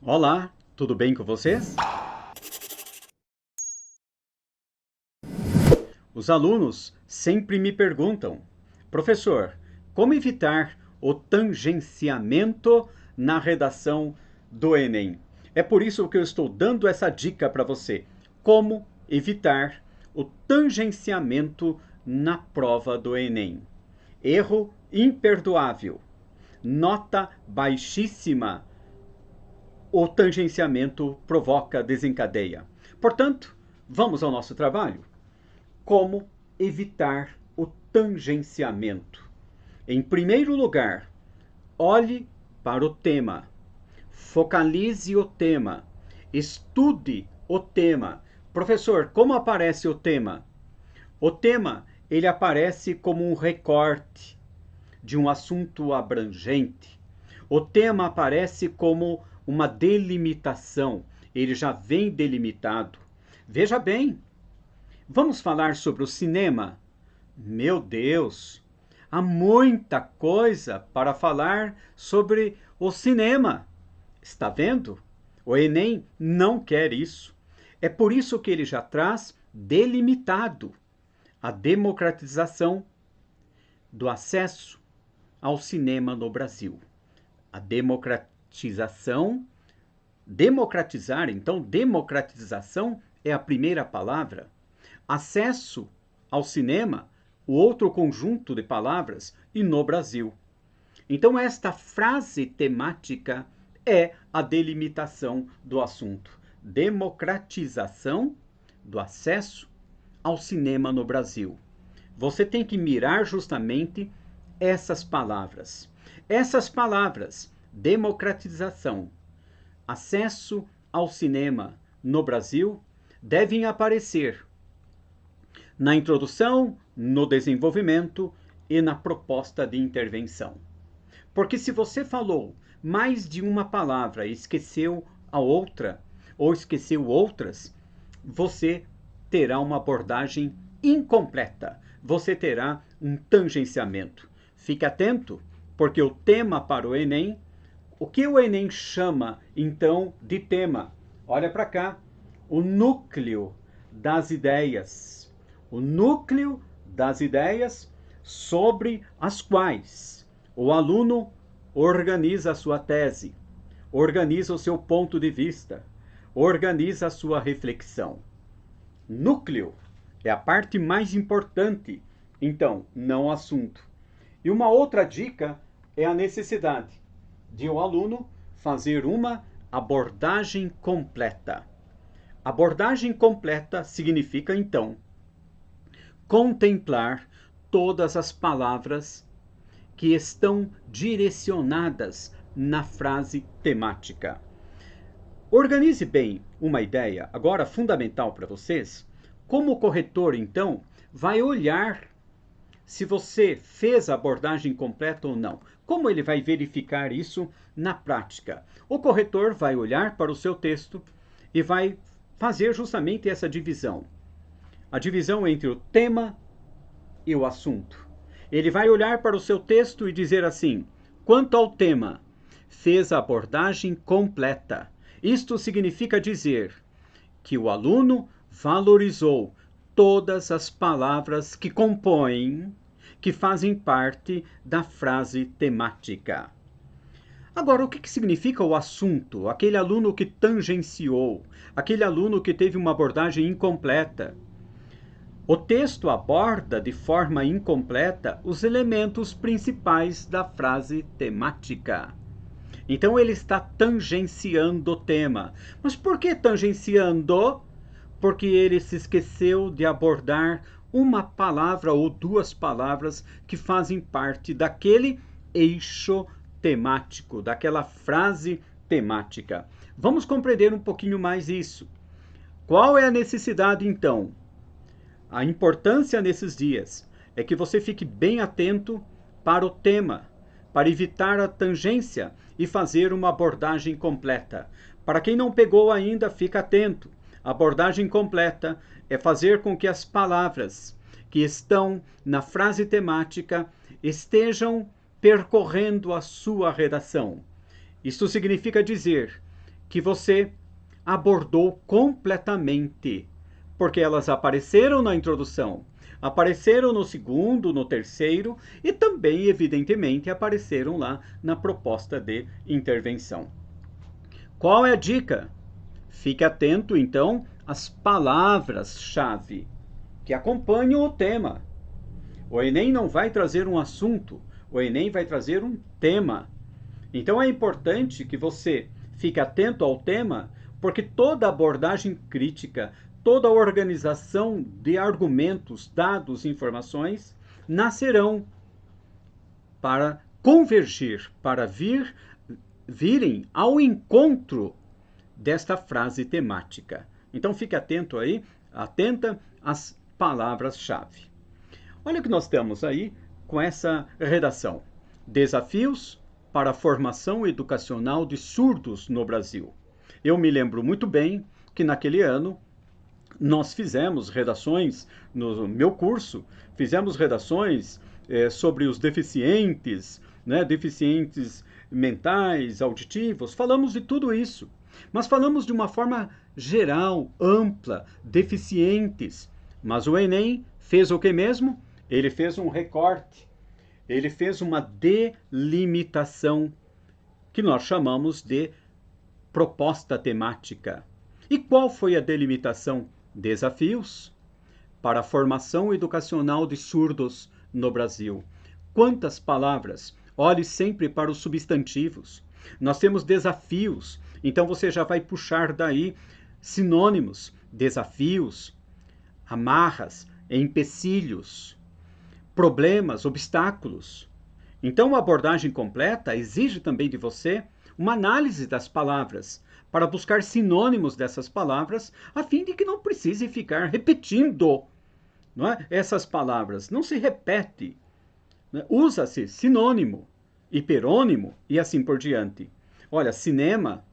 Olá, tudo bem com vocês? Os alunos sempre me perguntam, professor, como evitar o tangenciamento na redação do Enem? É por isso que eu estou dando essa dica para você. Como evitar o tangenciamento na prova do Enem? Erro imperdoável. Nota baixíssima. O tangenciamento provoca, desencadeia. Portanto, vamos ao nosso trabalho. Como evitar o tangenciamento? Em primeiro lugar, olhe para o tema, focalize o tema, estude o tema. Professor, como aparece o tema? O tema, ele aparece como um recorte de um assunto abrangente. O tema aparece como uma delimitação, ele já vem delimitado. Veja bem, vamos falar sobre o cinema? Meu Deus, há muita coisa para falar sobre o cinema. Está vendo? O Enem não quer isso. É por isso que ele já traz delimitado a democratização do acesso ao cinema no Brasil. A democratização, então, democratização é a primeira palavra. Acesso ao cinema, o outro conjunto de palavras, e no Brasil. Então, esta frase temática é a delimitação do assunto. Democratização do acesso ao cinema no Brasil. Você tem que mirar justamente essas palavras. Essas palavras, democratização, acesso ao cinema no Brasil, devem aparecer na introdução, no desenvolvimento e na proposta de intervenção. Porque se você falou mais de uma palavra e esqueceu a outra, ou esqueceu outras, você terá uma abordagem incompleta. Você terá um tangenciamento. Fique atento, porque o tema para o Enem, o que o Enem chama então de tema? Olha para cá, o núcleo das ideias. O núcleo das ideias sobre as quais o aluno organiza a sua tese, organiza o seu ponto de vista, organiza a sua reflexão. Núcleo é a parte mais importante, então, não o assunto. E uma outra dica é a necessidade de o aluno fazer uma abordagem completa. Abordagem completa significa, então, contemplar todas as palavras que estão direcionadas na frase temática. Organize bem uma ideia, agora fundamental para vocês. Como o corretor, então, vai olhar se você fez a abordagem completa ou não. Como ele vai verificar isso na prática? O corretor vai olhar para o seu texto e vai fazer justamente essa divisão. A divisão entre o tema e o assunto. Ele vai olhar para o seu texto e dizer assim: quanto ao tema, fez a abordagem completa. Isto significa dizer que o aluno valorizou todas as palavras que compõem, que fazem parte da frase temática. Agora, o que significa o assunto? Aquele aluno que tangenciou, aquele aluno que teve uma abordagem incompleta. O texto aborda de forma incompleta os elementos principais da frase temática. Então ele está tangenciando o tema. Mas por que tangenciando? Porque ele se esqueceu de abordar uma palavra ou duas palavras que fazem parte daquele eixo temático, daquela frase temática. Vamos compreender um pouquinho mais isso. Qual é a necessidade, então? A importância nesses dias é que você fique bem atento para o tema, para evitar a tangência e fazer uma abordagem completa. Para quem não pegou ainda, fica atento. A abordagem completa é fazer com que as palavras que estão na frase temática estejam percorrendo a sua redação. Isto significa dizer que você abordou completamente, porque elas apareceram na introdução, apareceram no segundo, no terceiro e também, evidentemente, apareceram lá na proposta de intervenção. Qual é a dica? Fique atento, então, às palavras-chave que acompanham o tema. O Enem não vai trazer um assunto, o Enem vai trazer um tema. Então é importante que você fique atento ao tema, porque toda abordagem crítica, toda organização de argumentos, dados, informações, nascerão para convergir, para virem ao encontro desta frase temática. Então fique atento aí, atenta às palavras-chave. Olha o que nós temos aí com essa redação. Desafios para a formação educacional de surdos no Brasil. Eu me lembro muito bem que naquele ano nós fizemos redações, no meu curso, fizemos redações sobre os deficientes, né, deficientes mentais, auditivos, falamos de tudo isso. Mas falamos de uma forma geral, ampla, deficientes. Mas o Enem fez o que mesmo? Ele fez um recorte, ele fez uma delimitação, que nós chamamos de proposta temática. E qual foi a delimitação? Desafios para a formação educacional de surdos no Brasil. Quantas palavras? Olhe sempre para os substantivos. Nós temos desafios, então você já vai puxar daí sinônimos, desafios, amarras, empecilhos, problemas, obstáculos. Então, a abordagem completa exige também de você uma análise das palavras, para buscar sinônimos dessas palavras, a fim de que não precise ficar repetindo, não é? Essas palavras. Não se repete. Né? Usa-se sinônimo, hiperônimo e assim por diante. Olha, cinema,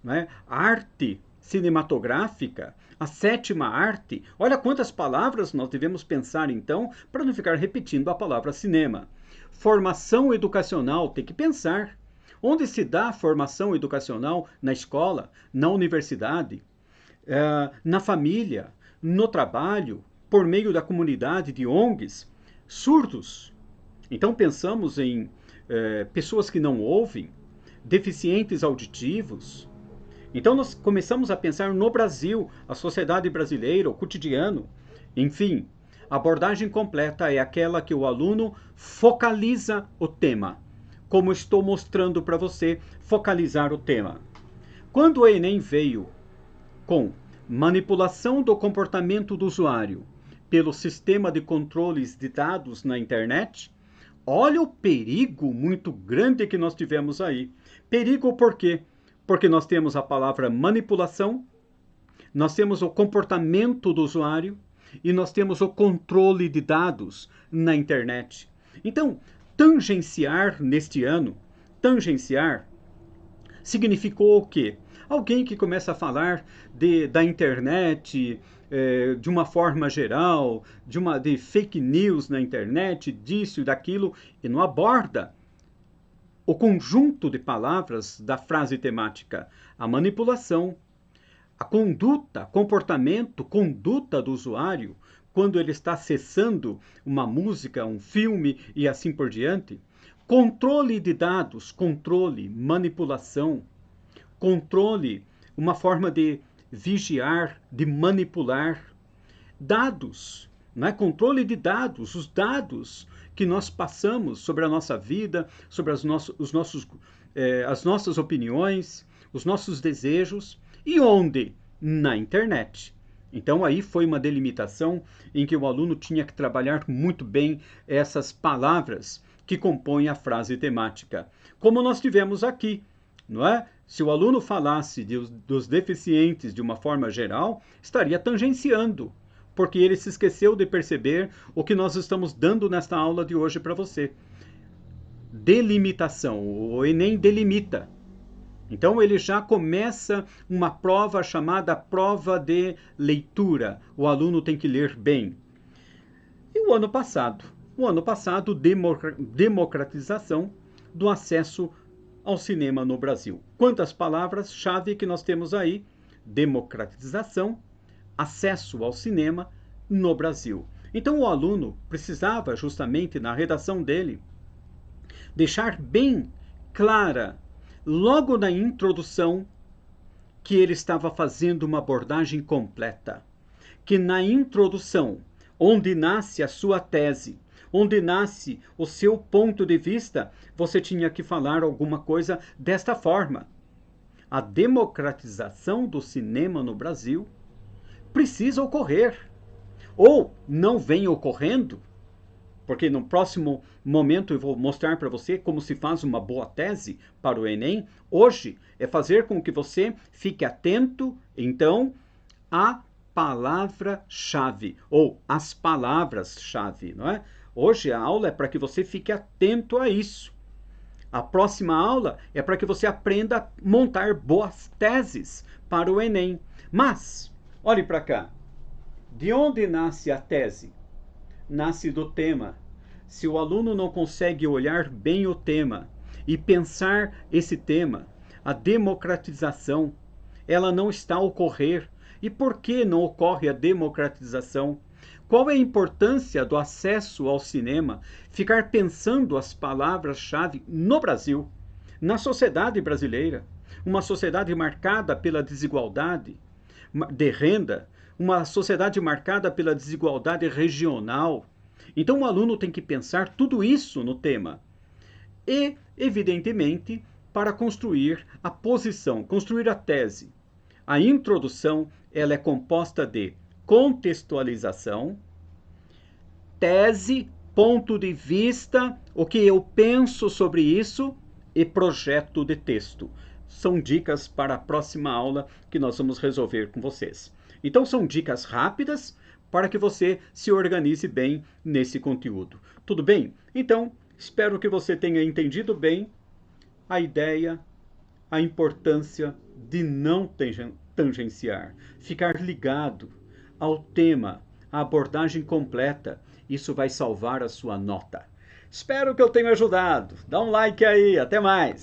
né? Arte cinematográfica, a sétima arte. Olha quantas palavras nós devemos pensar, então, para não ficar repetindo a palavra cinema. Formação educacional, tem que pensar. Onde se dá a formação educacional? Na escola, na universidade, na família, no trabalho, por meio da comunidade, de ONGs. Surdos. Então pensamos em pessoas que não ouvem, deficientes auditivos. Então nós começamos a pensar no Brasil, a sociedade brasileira, o cotidiano. Enfim, a abordagem completa é aquela que o aluno focaliza o tema, como estou mostrando para você, focalizar o tema. Quando o Enem veio com manipulação do comportamento do usuário pelo sistema de controles de dados na internet, olha o perigo muito grande que nós tivemos aí. Perigo por quê? Porque nós temos a palavra manipulação, nós temos o comportamento do usuário e nós temos o controle de dados na internet. Então, tangenciar neste ano, tangenciar, significou o quê? Alguém que começa a falar da internet de uma forma geral, de fake news na internet, disso e daquilo, e não aborda o conjunto de palavras da frase temática, a manipulação, a conduta, comportamento, conduta do usuário, quando ele está acessando uma música, um filme e assim por diante. Controle de dados, controle, manipulação, controle, uma forma de vigiar, de manipular. Dados, né? Controle de dados, os dados que nós passamos sobre a nossa vida, sobre as nossas opiniões, os nossos desejos. E onde? Na internet. Então aí foi uma delimitação em que o aluno tinha que trabalhar muito bem essas palavras que compõem a frase temática. Como nós tivemos aqui, não é? Se o aluno falasse dos deficientes de uma forma geral, estaria tangenciando, porque ele se esqueceu de perceber o que nós estamos dando nesta aula de hoje para você. Delimitação. O Enem delimita. Então ele já começa uma prova chamada prova de leitura. O aluno tem que ler bem. E o ano passado? O ano passado, democratização do acesso ao cinema no Brasil. Quantas palavras-chave que nós temos aí? Democratização, acesso ao cinema no Brasil. Então o aluno precisava justamente na redação dele deixar bem clara, logo na introdução, que ele estava fazendo uma abordagem completa. Que na introdução, onde nasce a sua tese, onde nasce o seu ponto de vista, você tinha que falar alguma coisa desta forma. A democratização do cinema no Brasil precisa ocorrer. Ou não vem ocorrendo, porque no próximo momento eu vou mostrar para você como se faz uma boa tese para o Enem. Hoje é fazer com que você fique atento, então, à palavra-chave, ou às palavras-chave, não é? Hoje a aula é para que você fique atento a isso. A próxima aula é para que você aprenda a montar boas teses para o Enem. Mas, olhe para cá. De onde nasce a tese? Nasce do tema. Se o aluno não consegue olhar bem o tema e pensar esse tema, a democratização, ela não está a ocorrer. E por que não ocorre a democratização? Qual é a importância do acesso ao cinema? Ficar pensando as palavras-chave no Brasil, na sociedade brasileira, uma sociedade marcada pela desigualdade de renda, uma sociedade marcada pela desigualdade regional. Então o aluno tem que pensar tudo isso no tema. E, evidentemente, para construir a posição, construir a tese. A introdução, ela é composta de contextualização, tese, ponto de vista, o que eu penso sobre isso e projeto de texto. São dicas para a próxima aula que nós vamos resolver com vocês. Então são dicas rápidas para que você se organize bem nesse conteúdo. Tudo bem? Então, espero que você tenha entendido bem a ideia, a importância de não tangenciar, ficar ligado ao tema, à abordagem completa. Isso vai salvar a sua nota. Espero que eu tenha ajudado. Dá um like aí, até mais!